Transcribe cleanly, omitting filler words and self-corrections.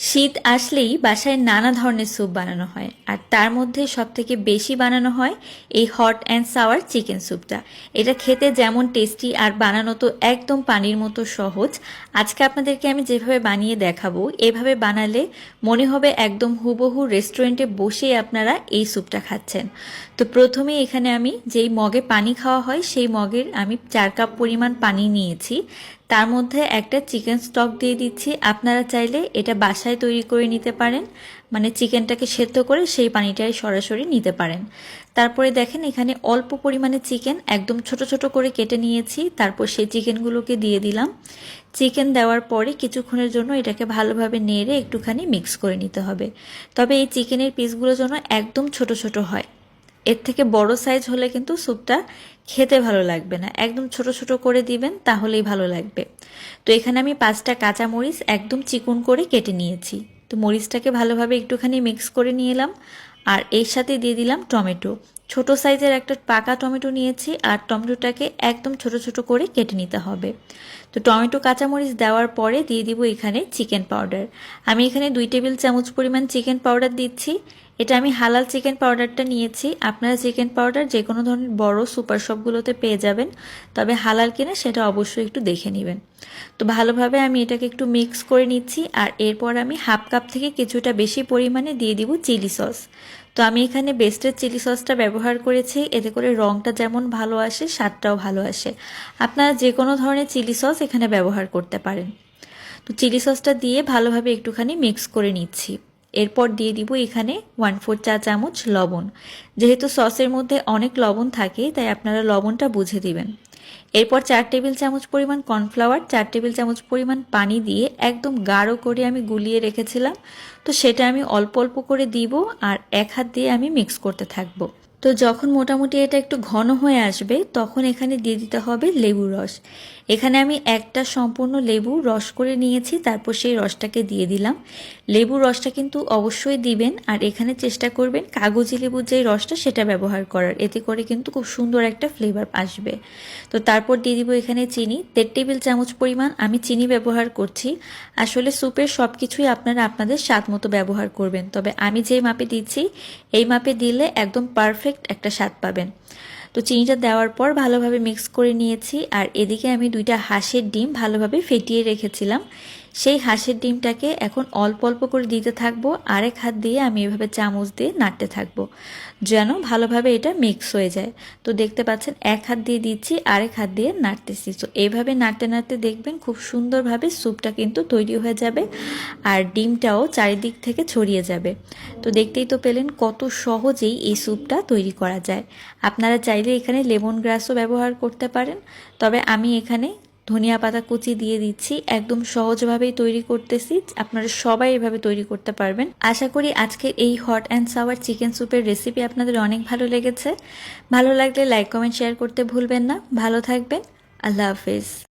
শীত আসলেই বাসায় নানা ধরনের স্যুপ বানানো হয়, আর তার মধ্যে সবথেকে বেশি বানানো হয় এই হট অ্যান্ড সাওয়ার চিকেন স্যুপটা। এটা খেতে যেমন টেস্টি আর বানানো তো একদম পানির মতো সহজ। আজকে আপনাদেরকে আমি যেভাবে বানিয়ে দেখাবো, এভাবে বানালে মনে হবে একদম হুবহু রেস্টুরেন্টে বসেই আপনারা এই স্যুপটা খাচ্ছেন। তো প্রথমে এখানে আমি যেই মগে পানি খাওয়া হয় সেই মগের আমি 4 কাপ পরিমাণ পানি নিয়েছি। তার মধ্যে একটা চিকেন স্টক দিয়ে দিচ্ছি। আপনারা চাইলে এটা বাসায় তৈরি করে নিতে পারেন, মানে চিকেনটাকে সেদ্ধ করে সেই পানিটাই সরাসরি নিতে পারেন। তারপরে দেখেন এখানে অল্প পরিমাণে চিকেন একদম ছোট ছোট করে কেটে নিয়েছি, তারপর সেই চিকেনগুলোকে দিয়ে দিলাম। চিকেন দেওয়ার পরে কিছুক্ষণের জন্য এটাকে ভালোভাবে নেড়ে একটুখানি মিক্স করে নিতে হবে। তবে এই চিকেনের পিসগুলো যেন একদম ছোট ছোট হয়, এর থেকে বড় সাইজ হলে কিন্তু স্যুপটা খেতে ভালো লাগবে না। একদম ছোট ছোট করে দিবেন, তাহলেই ভালো লাগবে। তো এখানে আমি 5টা কাঁচামরিচ একদম চিকন করে কেটে নিয়েছি। তো মরিচটাকে ভালোভাবে একটুখানি মিক্স করে নিয়ে এলাম, আর এর সাথে দিয়ে দিলাম টমেটো। ছোট সাইজের একটা পাকা টমেটো নিয়েছি, আর টমেটোটাকে একদম ছোট ছোট করে কেটে নিতে হবে। তো টমেটো কাঁচামরিচ দেওয়ার পরে দিয়ে দিব এখানে চিকেন পাউডার। আমি এখানে 2 টেবিল চামচ পরিমাণ চিকেন পাউডার দিচ্ছি। এটা আমি হালাল চিকেন পাউডারটা নিয়েছি। আপনারা চিকেন পাউডার যে কোনো ধরনের বড় সুপার শপগুলোতে পেয়ে যাবেন, তবে হালাল কিনা সেটা অবশ্যই একটু দেখে নেবেন। তো ভালোভাবে আমি এটাকে একটু মিক্স করে নিচ্ছি, আর এরপর আমি হাফ কাপ থেকে কিছুটা বেশি পরিমাণে দিয়ে দিব চিলি সস। তো আমি এখানে বেস্টের চিলি সসটা ব্যবহার করেছি, এতে করে রঙটা যেমন ভালো আসে স্বাদটাও ভালো আসে। আপনারা যে কোনো ধরনের চিলি সস এখানে ব্যবহার করতে পারেন। তো চিলি সসটা দিয়ে ভালোভাবে একটুখানি মিক্স করে নিচ্ছি। এরপর দিয়ে দিব এখানে 1/4 চা চামচ লবণ। যেহেতু সসের মধ্যে অনেক লবণ থাকে, তাই আপনারা লবণটা বুঝে দিবেন। এরপর 4 টেবিল চামচ পরিমাণ কর্নফ্লাওয়ার, 4 টেবিল চামচ পরিমাণ পানি দিয়ে একদম গাঢ় করে আমি গুলিয়ে রেখেছিলাম। তো সেটা আমি অল্প অল্প করে দিব, আর এক হাত দিয়ে আমি মিক্স করতে থাকবো। তো যখন মোটামুটি এটা একটু ঘন হয়ে আসবে, তখন এখানে দিয়ে দিতে হবে লেবুর রস। এখানে আমি একটা সম্পূর্ণ লেবু রস করে নিয়েছি, তারপর সেই রসটাকে দিয়ে দিলাম। লেবুর রসটা কিন্তু অবশ্যই দিবেন, আর এখানে চেষ্টা করবেন কাগজি লেবুর যে রসটা সেটা ব্যবহার করার, এতে করে কিন্তু খুব সুন্দর একটা ফ্লেভার আসবে। তো তারপর দিয়ে দিব এখানে চিনি। 1.5 টেবিল চামচ পরিমাণ আমি চিনি ব্যবহার করছি। আসলে স্যুপের সব কিছুই আপনারা আপনাদের স্বাদ মতো ব্যবহার করবেন, তবে আমি যেই মাপে দিচ্ছি এই মাপে দিলে একদম পারফেক্ট একটা স্বাদ পাবেন। তো চিনিটা দেওয়ার পর ভালোভাবে মিক্স করে নিয়েছি, আর এদিকে আমি 2টা হাঁসের ডিম ভালোভাবে ফেটিয়ে রেখেছিলাম। সেই হাঁসের ডিমটাকে এখন অল্প অল্প করে দিতে থাকবো, আরেক হাত দিয়ে আমি এভাবে চামচ দিয়ে নাড়তে থাকবো, যেন ভালোভাবে এটা মিক্স হয়ে যায়। তো দেখতে পাচ্ছেন এক হাত দিয়ে দিচ্ছি, আরেক হাত দিয়ে নাড়তেছি। তো এইভাবে নাড়তে নাড়তে দেখবেন খুব সুন্দরভাবে স্যুপটা কিন্তু তৈরি হয়ে যাবে, আর ডিমটাও চারিদিক থেকে ছড়িয়ে যাবে। তো দেখতেই তো পেলেন কত সহজেই এই স্যুপটা তৈরি করা যায়। আপনারা চাইলে এখানে লেমন গ্রাসও ব্যবহার করতে পারেন, তবে আমি এখানে ধনিয়া পাতা কুচি দিয়ে দিচ্ছি। একদম সহজভাবেই তৈরি করতেছি, আপনারা সবাই এভাবে তৈরি করতে পারবেন। আশা করি আজকের এই হট অ্যান্ড সাওয়ার চিকেন স্যুপের রেসিপি আপনাদের অনেক ভালো লেগেছে। ভালো লাগলে লাইক কমেন্ট শেয়ার করতে ভুলবেন না। ভালো থাকবেন। আল্লাহ হাফেজ।